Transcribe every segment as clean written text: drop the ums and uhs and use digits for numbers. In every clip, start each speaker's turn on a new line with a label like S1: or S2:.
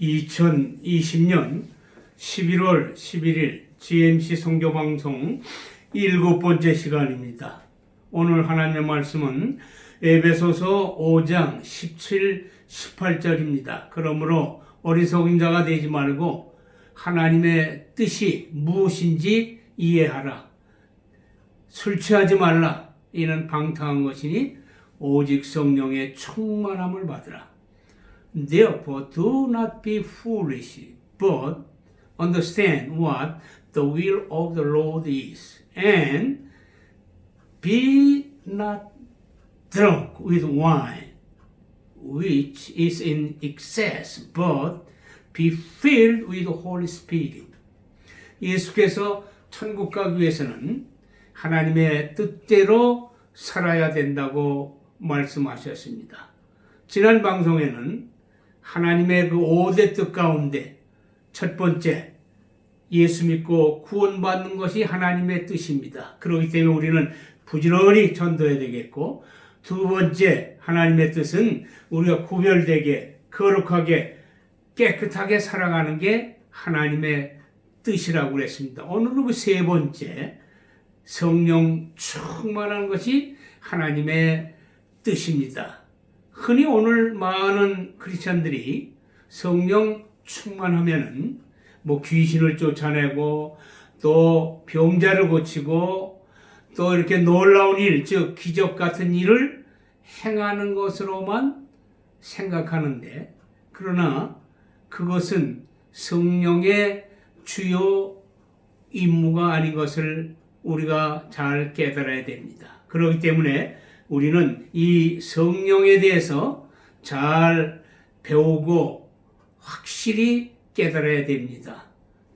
S1: (2020년 11월 11일) GMC 선교방송 7번째 시간입니다. 오늘 하나님의 말씀은 에베소서 5장 17, 18절입니다. 그러므로 어리석은 자가 되지 말고 하나님의 뜻이 무엇인지 이해하라. 술 취하지 말라. 이는 방탕한 것이니 오직 성령의 충만함을 받으라. Therefore do not be foolish, but understand what the will of the Lord is, and be not drunk with wine, which is in excess, but be filled with the Holy Spirit. 예수께서 천국 가기 위해서는 하나님의 뜻대로 살아야 된다고 말씀하셨습니다. 지난 방송에는 하나님의 그 5대 뜻 가운데 첫 번째, 예수 믿고 구원받는 것이 하나님의 뜻입니다. 그렇기 때문에 우리는 부지런히 전도해야 되겠고, 두 번째 하나님의 뜻은 우리가 구별되게 거룩하게 깨끗하게 살아가는 게 하나님의 뜻이라고 그랬습니다. 오늘은 그 세 번째, 성령 충만한 것이 하나님의 뜻입니다. 흔히 오늘 많은 크리스천들이 성령 충만하면은 뭐 귀신을 쫓아내고 또 병자를 고치고 또 이렇게 놀라운 일, 즉 기적 같은 일을 행하는 것으로만 생각하는데, 그러나 그것은 성령의 주요 임무가 아닌 것을 우리가 잘 깨달아야 됩니다. 그렇기 때문에 우리는 이 성령에 대해서 잘 배우고 확실히 깨달아야 됩니다.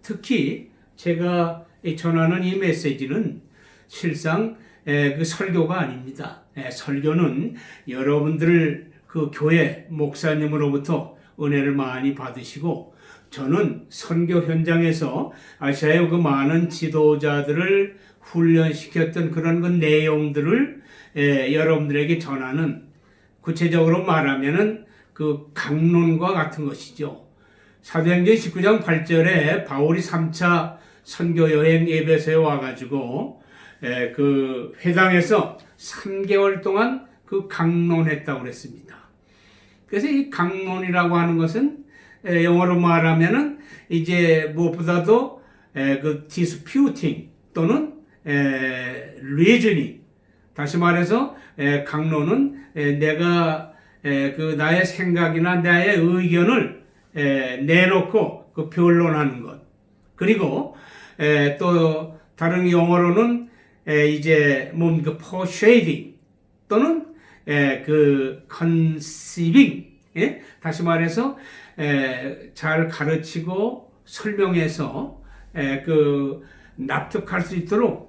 S1: 특히 제가 전하는 이 메시지는 실상 그 설교가 아닙니다. 설교는 여러분들 그 교회 목사님으로부터 은혜를 많이 받으시고, 저는 선교 현장에서 아시아의 그 많은 지도자들을 훈련시켰던 그런 그 내용들을 여러분들에게 전하는, 구체적으로 말하면은 그 강론과 같은 것이죠. 사도행전 19장 8절에 바울이 3차 선교 여행 에베소에 와가지고 그 회당에서 3개월 동안 그 강론했다고 그랬습니다. 그래서 이 강론이라고 하는 것은 영어로 말하면은 이제 무엇보다도 그 disputing 또는 reasoning, 다시 말해서 강론은 내가 그 나의 생각이나 나의 의견을 내놓고 그 변론하는 것. 그리고 또 다른 영어로는 이제 그 persuading 또는 그 conceiving, 다시 말해서 잘 가르치고 설명해서 그 납득할 수 있도록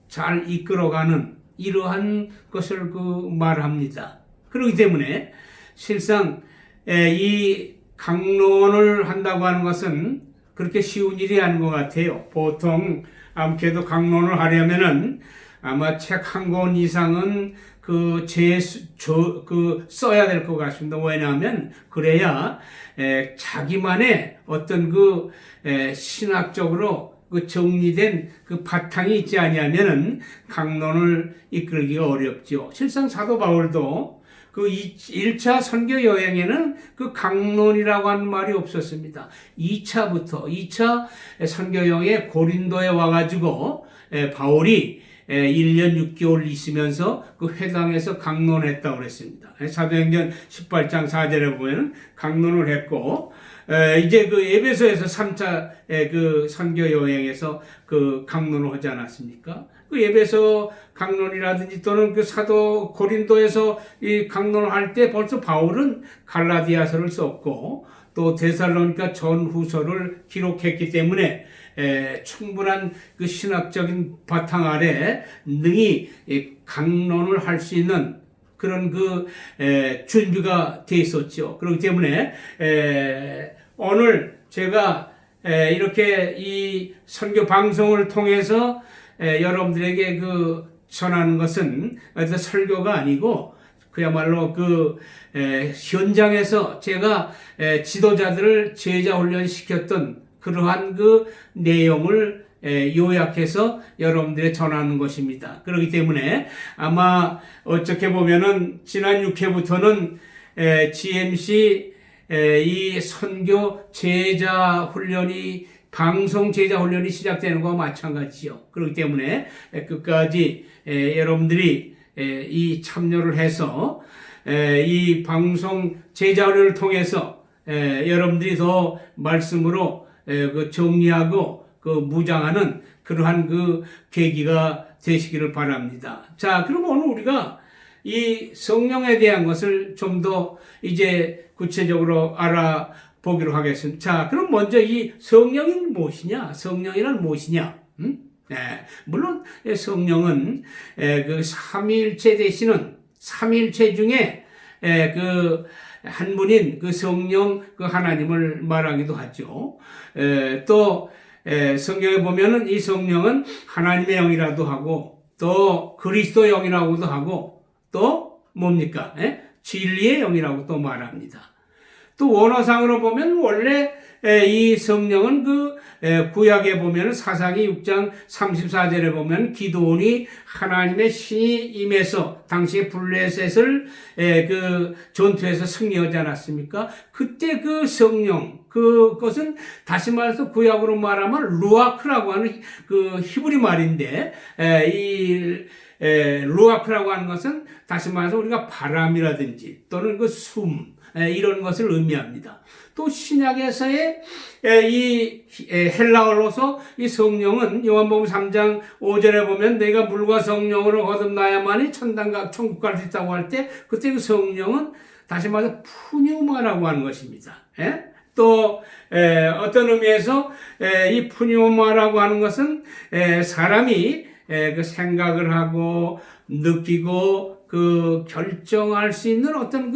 S1: 잘 이끌어가는 이러한 것을 그 말합니다. 그렇기 때문에 실상 이 강론을 한다고 하는 것은 그렇게 쉬운 일이 아닌 것 같아요. 보통 아무래도 강론을 하려면은 아마 책 한 권 이상은 써야 될 것 같습니다. 왜냐하면 그래야 자기만의 어떤 그 신학적으로 그 정리된 그 바탕이 있지 아니하면은 강론을 이끌기가 어렵죠. 실상 사도 바울도 그 1차 선교 여행에는 그 강론이라고 하는 말이 없었습니다. 2차 선교 여행에 고린도에 와가지고 바울이 1년 6개월 있으면서 그 회당에서 강론했다고 그랬습니다. 사도행전 18장 4절에 보면 강론을 했고, 이제 그 에베소에서 3차 그 선교 여행에서 그 강론을 하지 않았습니까? 그 에베소 강론이라든지 또는 그 사도 고린도에서 이 강론을 할 때 벌써 바울은 갈라디아서를 썼고 또 데살로니가 전후서를 기록했기 때문에 충분한 그 신학적인 바탕 아래 능히 강론을 할 수 있는 그런 그 준비가 돼 있었죠. 그렇기 때문에 오늘 제가 이렇게 이 선교 방송을 통해서 여러분들에게 그 전하는 것은 어떤 설교가 아니고 그야말로 현장에서 제가 지도자들을 제자 훈련시켰던 그러한 그 내용을 요약해서 여러분들에 전하는 것입니다. 그렇기 때문에 아마 어떻게 보면은 지난 6회부터는 GMC 이 선교 제자 훈련이 방송 제자 훈련이 시작되는 것과 마찬가지죠. 그렇기 때문에 끝까지 여러분들이 이 참여를 해서 이 방송 제자 훈련을 통해서 여러분들이 더 말씀으로 정리하고 무장하는 그러한 계기가 되시기를 바랍니다. 자, 그럼 오늘 우리가 이 성령에 대한 것을 좀 더 이제 구체적으로 알아보기로 하겠습니다. 자, 그럼 먼저 이 성령이 무엇이냐? 성령이란 무엇이냐? 물론 성령은 삼위일체 되시는 삼위일체 중에 한 분인 성령 하나님을 말하기도 하죠. 또 성경에 보면은 이 성령은 하나님의 영이라도 하고 또 그리스도의 영이라고도 하고 또 뭡니까? 진리의 영이라고 또 말합니다. 또 원어상으로 보면 원래 이 성령은 구약에 보면 사사기 6장 34절에 보면 기드온이 하나님의 신이 임해서 당시에 블레셋을 전투에서 승리하지 않았습니까? 그때 성령 그것은 다시 말해서 구약으로 말하면 루아크라고 하는 히브리 말인데 이 루아크라고 하는 것은 다시 말해서 우리가 바람이라든지 또는 숨 이런 것을 의미합니다. 또 신약에서의 이 헬라어로서 이 성령은 요한복음 3장 5절에 보면 내가 물과 성령으로 거듭나야만이 천국 갈 수 있다고 할 때 그때 성령은 다시 말해서 푸뉴마라고 하는 것입니다. 또 어떤 의미에서 이 푸뉴마라고 하는 것은 사람이 생각을 하고 느끼고 결정할 수 있는 어떤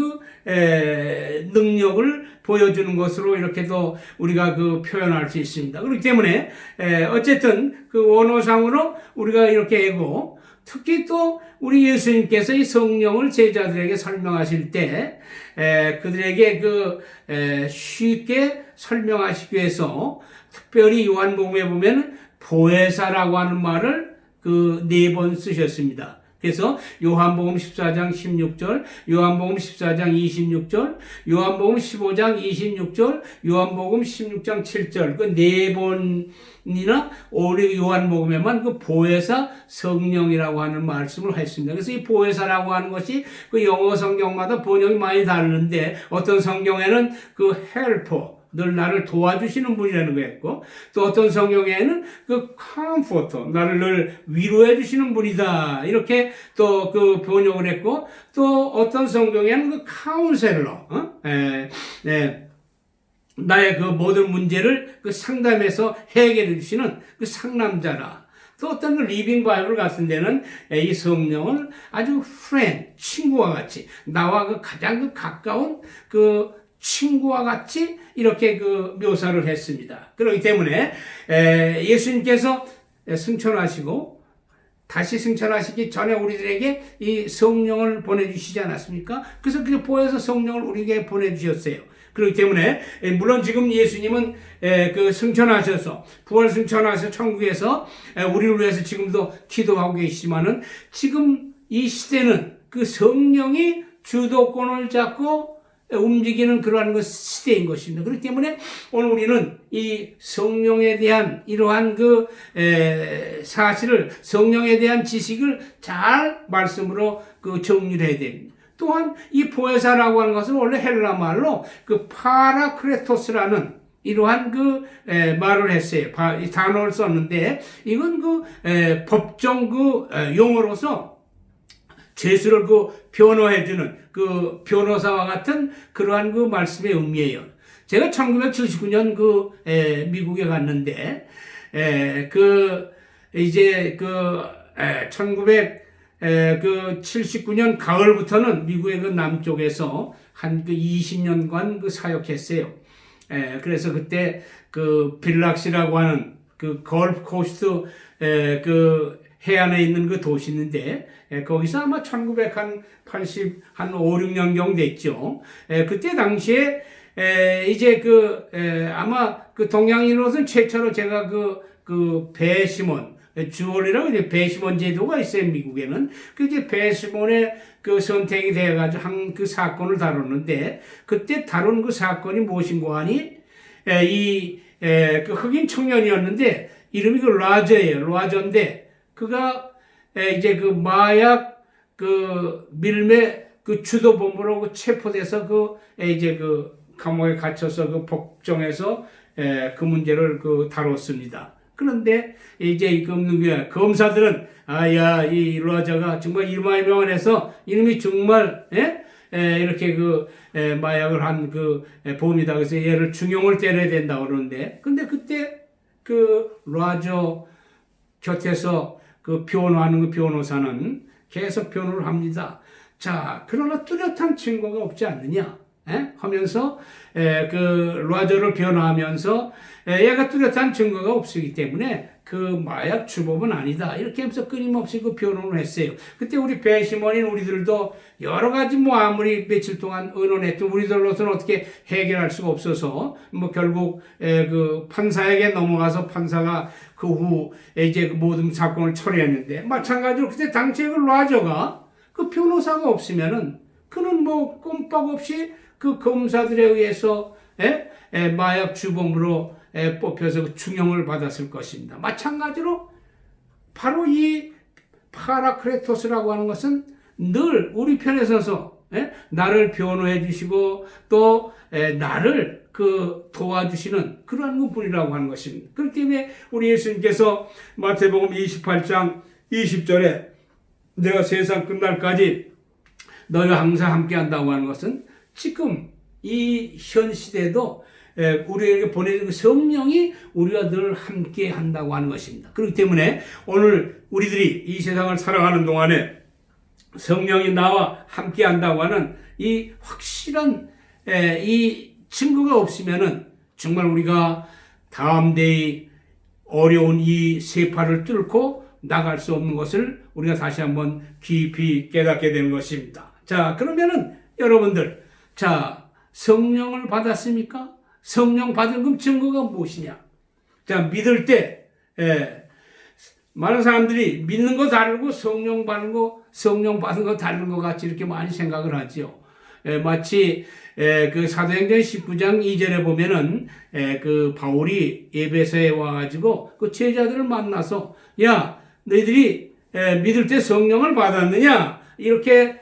S1: 능력을 보여주는 것으로 이렇게도 우리가 표현할 수 있습니다. 그렇기 때문에 어쨌든 원어상으로 우리가 이렇게 하고 특히 또 우리 예수님께서 이 성령을 제자들에게 설명하실 때 그들에게 쉽게 설명하시기 위해서 특별히 요한복음에 보면 보혜사라고 하는 말을 4번 쓰셨습니다. 그래서 요한복음 14장 16절, 요한복음 14장 26절, 요한복음 15장 26절, 요한복음 16장 7절 4번이나 오리 요한복음에만 보혜사 성령이라고 하는 말씀을 했습니다. 그래서 이 보혜사라고 하는 것이 영어 성경마다 번역이 많이 다르는데 어떤 성경에는 helper 늘 나를 도와주시는 분이라는 거였고 또 어떤 성경에는 comforter 나를 늘 위로해 주시는 분이다 이렇게 또 번역을 했고 또 어떤 성경에는 counselor 나의 모든 문제를 상담해서 해결해 주시는 상남자라. 또 어떤 리빙 바이블 같은 데는 이 성령을 아주 friend 친구와 같이 나와 가장 가까운 친구와 같이 이렇게 묘사를 했습니다. 그렇기 때문에 예수님께서 승천하시고 다시 승천하시기 전에 우리들에게 이 성령을 보내주시지 않았습니까? 그래서 보혜사 성령을 우리에게 보내주셨어요. 그렇기 때문에 물론 지금 예수님은 승천하셔서 부활 승천하셔서 천국에서 우리를 위해서 지금도 기도하고 계시지만은 지금 이 시대는 성령이 주도권을 잡고 움직이는 그러한 시대인 것입니다. 그렇기 때문에 오늘 우리는 이 성령에 대한 이러한 사실을 성령에 대한 지식을 잘 말씀으로 정리를 해야 됩니다. 또한 이 보혜사라고 하는 것은 원래 헬라 말로 파라크레토스라는 이러한 말을 했어요. 이 단어를 썼는데 이건 법정 용어로서 죄수를 변호해주는 변호사와 같은 그러한 말씀의 의미예요. 제가 1979년 미국에 갔는데, 이제 1979년 가을부터는 미국의 남쪽에서 한 20년간 사역했어요. 그래서 그때 빌락시라고 하는 걸프 코스트 해안에 있는 그 도시 있는데 거기서 아마 1980, 한 5, 6년경 됐죠. 그때 당시에 이제 아마 그 동양인으로서는 최초로 제가 그 배시몬 주얼이라고 이제 배시몬 제도가 있어요, 미국에는. 그 이제 배시몬의 그 선택이 돼가지고 한 그 사건을 다뤘는데, 그때 다룬 그 사건이 무엇인고 하니, 그 흑인 청년이었는데, 이름이 그 라저예요. 라저인데, 그가 이제 그 마약 그 밀매 그 주도본부로 체포돼서 이제 감옥에 갇혀서 그 법정에서 그 문제를 다뤘습니다. 그런데 이제 검사들은 이 라저가 정말 이마이명원해서 이놈이 정말 이렇게 마약을 한 범이다. 그래서 얘를 중형을 때려야 된다 그러는데, 근데 그때 라저 곁에서 변호하는 변호사는 계속 변호를 합니다. 자, 그러나 뚜렷한 증거가 없지 않느냐? 하면서 라저를 변호하면서 얘가 뚜렷한 증거가 없기 때문에 그 마약 주범은 아니다. 이렇게 하면서 끊임없이 변호를 했어요. 그때 우리 배심원인 우리들도 여러 가지 아무리 며칠 동안 의논했던 우리들로서는 어떻게 해결할 수가 없어서 결국 판사에게 넘어가서 판사가 그 후 이제 모든 사건을 처리했는데, 마찬가지로 그때 당시에 라저가 변호사가 없으면은 그는 꼼빡없이 검사들에 의해서 마약 주범으로 뽑혀서 중형을 받았을 것입니다. 마찬가지로 바로 이 파라크레토스라고 하는 것은 늘 우리 편에 서서 나를 변호해 주시고 또 나를 도와주시는 그러한 분이라고 하는 것입니다. 그렇기 때문에 우리 예수님께서 마태복음 28장 20절에 내가 세상 끝날까지 너희와 항상 함께 한다고 하는 것은 지금 이 현 시대에도 우리에게 보내준 성령이 우리와 늘 함께 한다고 하는 것입니다. 그렇기 때문에 오늘 우리들이 이 세상을 살아가는 동안에 성령이 나와 함께 한다고 하는 이 확실한 이 증거가 없으면은 정말 우리가 다음 대의 어려운 이 세파를 뚫고 나갈 수 없는 것을 우리가 다시 한번 깊이 깨닫게 되는 것입니다. 자, 그러면은 여러분들, 자, 성령을 받았습니까? 성령 받은 그 증거가 무엇이냐? 자, 믿을 때, 많은 사람들이 믿는 거 다르고 성령 받는 거 다른 것 같이 이렇게 많이 생각을 하죠. 마치, 사도행전 19장 2절에 보면은, 바울이 에베소에 와가지고 제자들을 만나서, 야, 너희들이 믿을 때 성령을 받았느냐? 이렇게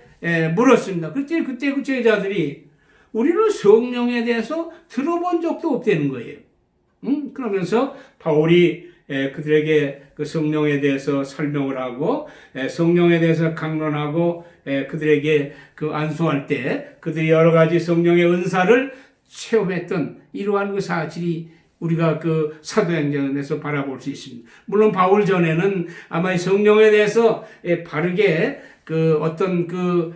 S1: 물었습니다. 그때 그 제자들이 우리는 성령에 대해서 들어본 적도 없다는 거예요. 그러면서 바울이 그들에게 그 성령에 대해서 설명을 하고 성령에 대해서 강론하고 그들에게 안수할 때 그들이 여러 가지 성령의 은사를 체험했던 이러한 사실이 우리가 사도행전에서 바라볼 수 있습니다. 물론 바울 전에는 아마 성령에 대해서 바르게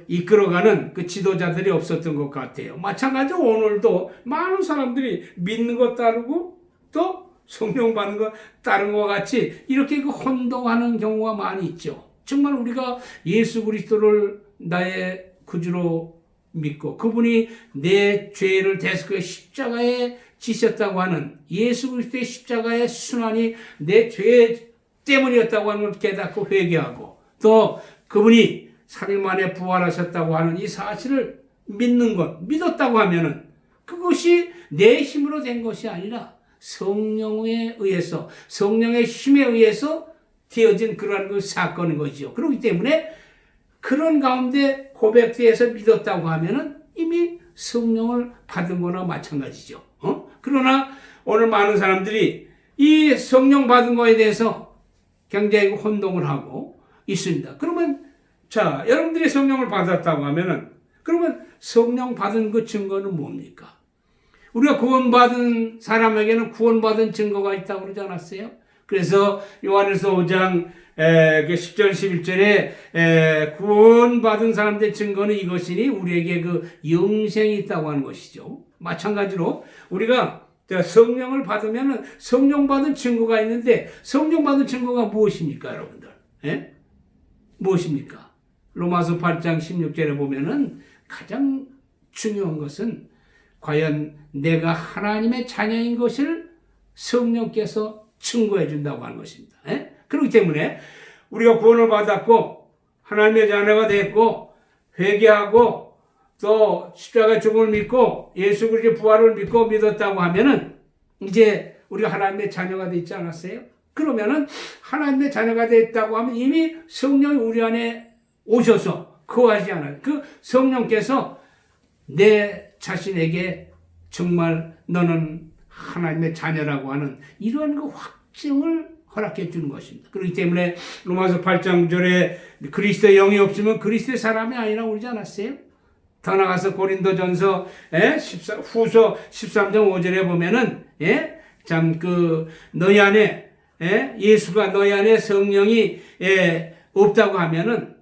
S1: 이끌어가는 지도자들이 없었던 것 같아요. 마찬가지로 오늘도 많은 사람들이 믿는 것 따르고 또 성령 받는 것 따른 것 같이 이렇게 혼동하는 경우가 많이 있죠. 정말 우리가 예수 그리스도를 나의 구주로 믿고 그분이 내 죄를 대서 그 십자가에 지셨다고 하는 예수 그리스도의 십자가의 순환이 내 죄 때문이었다고 하는 걸 깨닫고 회개하고 또 그분이 3일 만에 부활하셨다고 하는 이 사실을 믿는 것, 믿었다고 하면은 그것이 내 힘으로 된 것이 아니라 성령에 의해서, 성령의 힘에 의해서 되어진 그러한 사건인 거죠. 그렇기 때문에 그런 가운데 고백대에서 믿었다고 하면은 이미 성령을 받은 거나 마찬가지죠. 그러나 오늘 많은 사람들이 이 성령 받은 거에 대해서 굉장히 혼동을 하고 있습니다. 그러면 자, 여러분들이 성령을 받았다고 하면은 그러면 성령 받은 그 증거는 뭡니까? 우리가 구원받은 사람에게는 구원받은 증거가 있다고 그러지 않았어요? 그래서 요한일서 5장 10절 11절에 구원받은 사람들의 증거는 이것이니 우리에게 영생이 있다고 하는 것이죠. 마찬가지로 우리가 성령을 받으면 성령 받은 증거가 있는데 성령 받은 증거가 무엇입니까, 여러분들? 예? 무엇입니까? 로마서 8장 16절에 보면은 가장 중요한 것은 과연 내가 하나님의 자녀인 것을 성령께서 증거해 준다고 하는 것입니다. 예? 그렇기 때문에 우리가 구원을 받았고 하나님의 자녀가 됐고 회개하고 또 십자가 죽음을 믿고 예수 그리스도의 부활을 믿고 믿었다고 하면은 이제 우리가 하나님의 자녀가 되지 않았어요? 그러면은 하나님의 자녀가 됐다고 하면 이미 성령이 우리 안에 오셔서 거하지 않아요. 그 성령께서 내 자신에게 정말 너는 하나님의 자녀라고 하는 이러한 그 확증을 허락해 주는 것입니다. 그렇기 때문에 로마서 8장 절에 그리스도의 영이 없으면 그리스도의 사람이 아니라고 그러지 않았어요? 더 나가서 고린도전서 후서 13장 5절에 보면은 참 그 너희 안에 예수가 너희 안에 성령이 없다고 하면은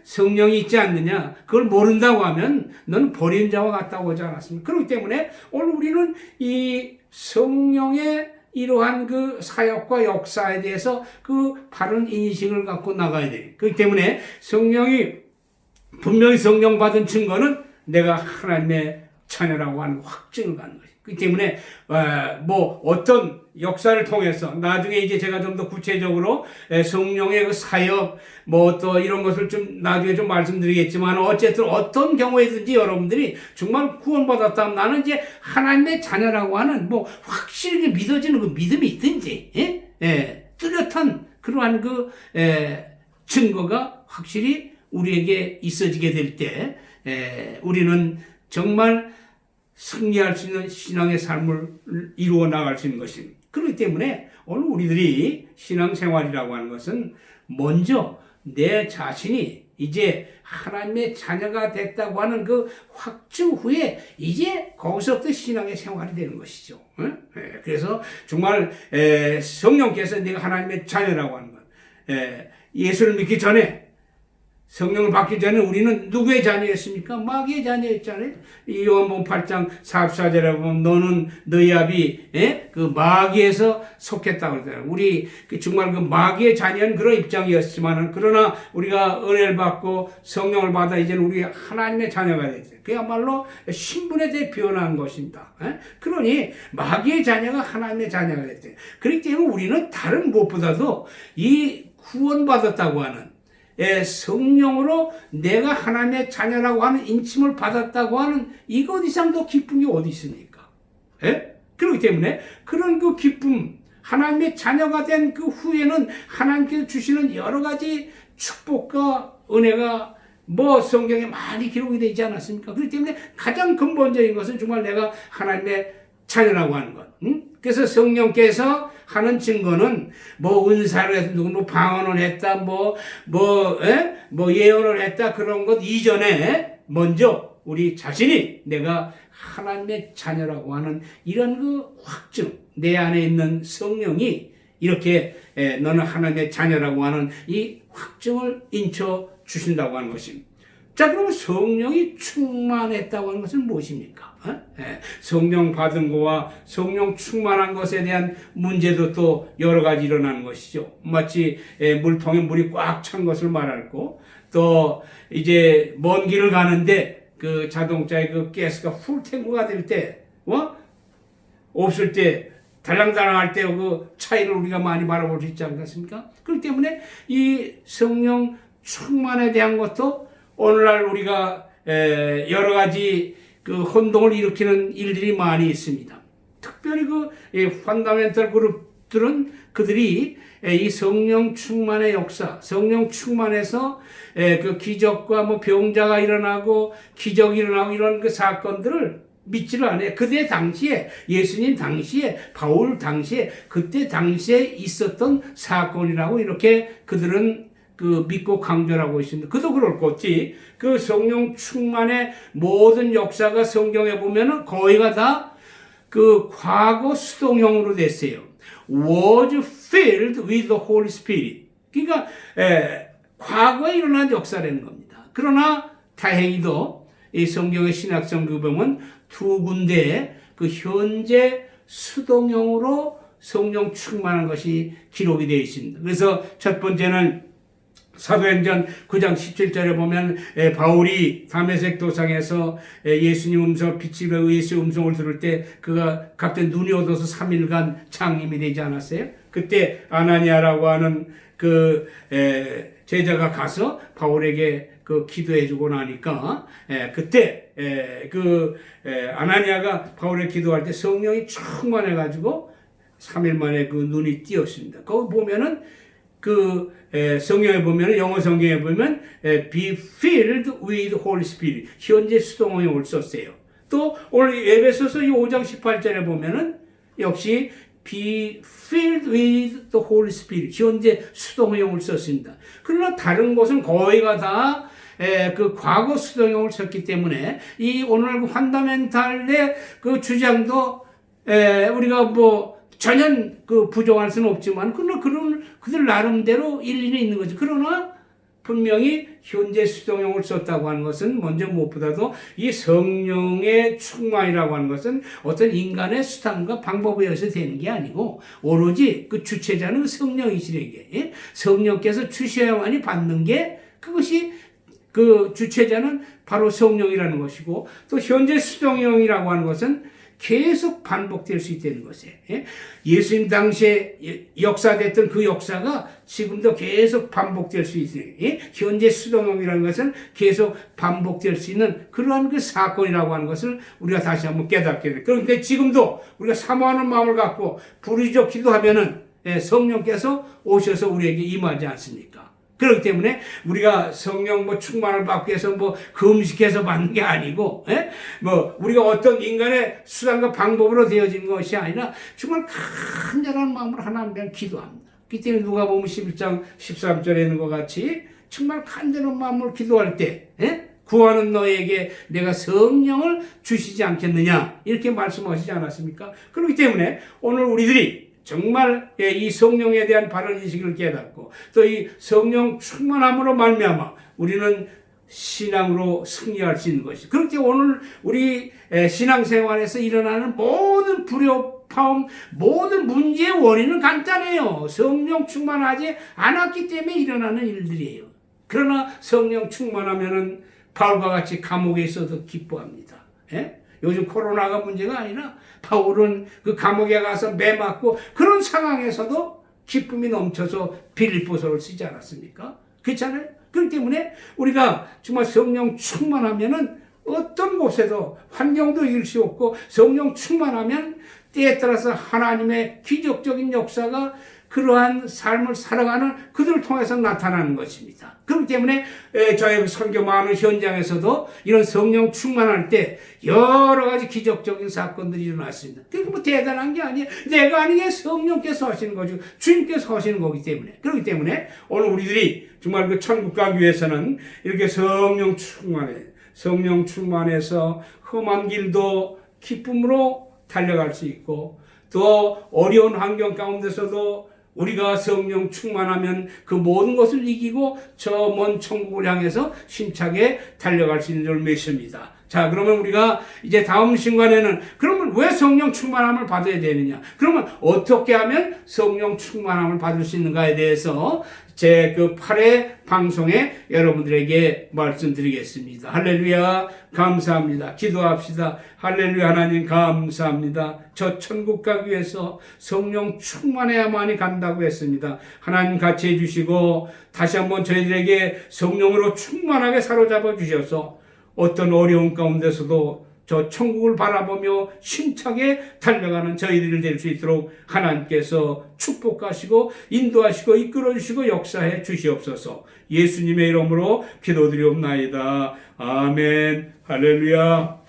S1: 성령이 있지 않느냐 그걸 모른다고 하면 너는 버린 자와 같다고 하지 않았습니까? 그렇기 때문에 오늘 우리는 이 성령의 이러한 그 사역과 역사에 대해서 그 바른 인식을 갖고 나가야 돼요. 그렇기 때문에 성령이 분명히 성령 받은 증거는 내가 하나님의 자녀라고 하는 확증을 갖는 거예요. 그렇기 때문에 뭐 어떤 역사를 통해서 나중에 이제 제가 좀 더 구체적으로 성령의 그 사역 뭐 또 이런 것을 좀 나중에 좀 말씀드리겠지만 어쨌든 어떤 경우에든지 여러분들이 정말 구원받았다면 나는 이제 하나님의 자녀라고 하는 뭐 확실히 믿어지는 그 믿음이 있든지 뚜렷한 그러한 그 증거가 확실히 우리에게 있어지게 될 때 우리는 정말 승리할 수 있는 신앙의 삶을 이루어 나갈 수 있는 것입니다. 그렇기 때문에 오늘 우리들이 신앙생활이라고 하는 것은 먼저 내 자신이 이제 하나님의 자녀가 됐다고 하는 그 확증 후에 이제 거기서부터 신앙의 생활이 되는 것이죠. 그래서 정말 성령께서 내가 하나님의 자녀라고 하는 것, 예수를 믿기 전에 성령을 받기 전에 우리는 누구의 자녀였습니까? 마귀의 자녀였잖아요. 이 요한복음 8장 44절에 보면 너는 너희 아비 그 마귀에서 속했다고 그러잖아요. 우리 정말 그 마귀의 자녀는 그런 입장이었지만 그러나 우리가 은혜를 받고 성령을 받아 이제는 우리 하나님의 자녀가 됐어요. 그야말로 신분에 대해 변한 것입니다. 그러니 마귀의 자녀가 하나님의 자녀가 됐어요. 그렇기 때문에 우리는 다른 무엇보다도 이 구원받았다고 하는 성령으로 내가 하나님의 자녀라고 하는 인침을 받았다고 하는 이것 이상 더 기쁜 게 어디 있습니까? 그렇기 때문에 그런 그 기쁨, 하나님의 자녀가 된 그 후에는 하나님께서 주시는 여러 가지 축복과 은혜가 뭐 성경에 많이 기록이 되지 않았습니까? 그렇기 때문에 가장 근본적인 것은 정말 내가 하나님의 자녀라고 하는 것. 그래서 성령께서 하는 증거는 뭐 은사를 해서 누구 방언을 했다 뭐 예언을 했다 그런 것 이전에 먼저 우리 자신이 내가 하나님의 자녀라고 하는 이런 그 확증 내 안에 있는 성령이 이렇게 너는 하나님의 자녀라고 하는 이 확증을 인쳐 주신다고 하는 것입니다. 자, 그러면 성령이 충만했다고 하는 것은 무엇입니까? 성령 받은 거와 성령 충만한 것에 대한 문제도 또 여러 가지 일어나는 것이죠. 마치 물통에 물이 꽉 찬 것을 말하고 또 이제 먼 길을 가는데 그 자동차에 그 가스가 풀 탱크가 될 때, 없을 때 달랑달랑할 때 그 차이를 우리가 많이 바라볼 수 있지 않겠습니까? 그렇기 때문에 이 성령 충만에 대한 것도 오늘날 우리가 여러 가지 그 혼동을 일으키는 일들이 많이 있습니다. 특별히 그 펀더멘털 그룹들은 그들이 이 성령 충만의 역사, 성령 충만해서 그 기적과 뭐 병자가 일어나고 기적이 일어나고 이런 그 사건들을 믿지를 않아요. 그때 당시에 예수님 당시에 바울 당시에 그때 당시에 있었던 사건이라고 이렇게 그들은 그 믿고 강조하고 있습니다. 그도 그럴 것이 그 성령 충만의 모든 역사가 성경에 보면은 거의가 다 그 과거 수동형으로 됐어요. Was filled with the Holy Spirit. 그러니까 과거에 일어난 역사라는 겁니다. 그러나 다행히도 이 성경의 신학성경 보면 두 군데 그 현재 수동형으로 성령 충만한 것이 기록이 되어 있습니다. 그래서 첫 번째는 사도행전 9장 17절에 보면 바울이 다메섹 도상에서 예수님 음성, 빛이 예수의 음성을 들을 때 그가 갑자기 눈이 어두워서 3일간 장님이 되지 않았어요? 그때 아나니아라고 하는 그 제자가 가서 바울에게 그 기도해주고 나니까 그때 아나니아가 바울에 기도할 때 성령이 충만해가지고 3일 만에 그 눈이 띄었습니다. 거기 보면은 성경에 보면은 영어 성경에 보면 be filled with Holy Spirit 현재 수동형을 썼어요. 또 오늘 에베소서 5장 18절에 보면은 역시 be filled with the Holy Spirit 현재 수동형을 썼습니다. 그러나 다른 곳은 거의가 다 그 과거 수동형을 썼기 때문에 이 오늘 환다멘탈의 그 주장도 우리가 뭐 전혀 부정할 수는 없지만 그러나 그들 나름대로 일리는 있는 거죠. 그러나 분명히 현재 수동형을 썼다고 하는 것은 먼저 무엇보다도 이 성령의 충만이라고 하는 것은 어떤 인간의 수단과 방법에 의해서 되는 게 아니고 오로지 그 주체자는 성령이시래게 성령께서 주셔야만이 받는 게 그것이 그 주체자는 바로 성령이라는 것이고 또 현재 수동형이라고 하는 것은 계속 반복될 수 있다는 것이에요. 예수님 당시에 역사됐던 그 역사가 지금도 계속 반복될 수 있어요. 현재 수동형이라는 것은 계속 반복될 수 있는 그러한 그 사건이라고 하는 것을 우리가 다시 한번 깨닫게 돼요. 그런데 지금도 우리가 사모하는 마음을 갖고 부르짖어 기도하면은 성령께서 오셔서 우리에게 임하지 않습니까? 그렇기 때문에 우리가 성령 충만을 받기 위해서 금식해서 받는 게 아니고, 우리가 어떤 인간의 수단과 방법으로 되어진 것이 아니라 정말 간절한 마음으로 하나님께 기도합니다. 그렇기 때문에 누가 보면 11장 13절에 있는 것 같이 정말 간절한 마음으로 기도할 때, 구하는 너에게 내가 성령을 주시지 않겠느냐 이렇게 말씀하시지 않았습니까? 그렇기 때문에 오늘 우리들이 정말 이 성령에 대한 바른 인식을 깨닫고 또 이 성령 충만함으로 말미암아 우리는 신앙으로 승리할 수 있는 것이죠. 그렇게 오늘 우리 신앙생활에서 일어나는 모든 불협화음, 모든 문제의 원인은 간단해요. 성령 충만하지 않았기 때문에 일어나는 일들이에요. 그러나 성령 충만하면은 바울과 같이 감옥에 있어도 기뻐합니다. 요즘 코로나가 문제가 아니라 바울은 그 감옥에 가서 매 맞고 그런 상황에서도 기쁨이 넘쳐서 빌립보서를 쓰지 않았습니까? 그렇잖아요? 그렇기 때문에 우리가 정말 성령 충만하면은 어떤 곳에도 환경도 이길 수 없고 성령 충만하면 때에 따라서 하나님의 기적적인 역사가 그러한 삶을 살아가는 그들을 통해서 나타나는 것입니다. 그렇기 때문에 저희 선교 많은 현장에서도 이런 성령 충만할 때 여러 가지 기적적인 사건들이 일어났습니다. 그게 대단한 게 아니에요. 내가 아니게 성령께서 하시는 거죠. 주님께서 하시는 거기 때문에. 그렇기 때문에 오늘 우리들이 정말 그 천국 가기 위해서는 이렇게 성령 충만해서 험한 길도 기쁨으로 달려갈 수 있고 또 어려운 환경 가운데서도 우리가 성령 충만하면 그 모든 것을 이기고 저 먼 천국을 향해서 힘차게 달려갈 수 있는 줄 믿습니다. 자, 그러면 우리가 이제 다음 시간에는 그러면 왜 성령 충만함을 받아야 되느냐? 그러면 어떻게 하면 성령 충만함을 받을 수 있는가에 대해서 제 8회 방송에 여러분들에게 말씀드리겠습니다. 할렐루야, 감사합니다. 기도합시다. 할렐루야, 하나님 감사합니다. 저 천국 가기 위해서 성령 충만해야만이 간다고 했습니다. 하나님 같이 해주시고 다시 한번 저희들에게 성령으로 충만하게 사로잡아 주셔서 어떤 어려운 가운데서도 저 천국을 바라보며 힘차게 달려가는 저희들이 될 수 있도록 하나님께서 축복하시고 인도하시고 이끌어주시고 역사해 주시옵소서. 예수님의 이름으로 기도드리옵나이다. 아멘. 할렐루야.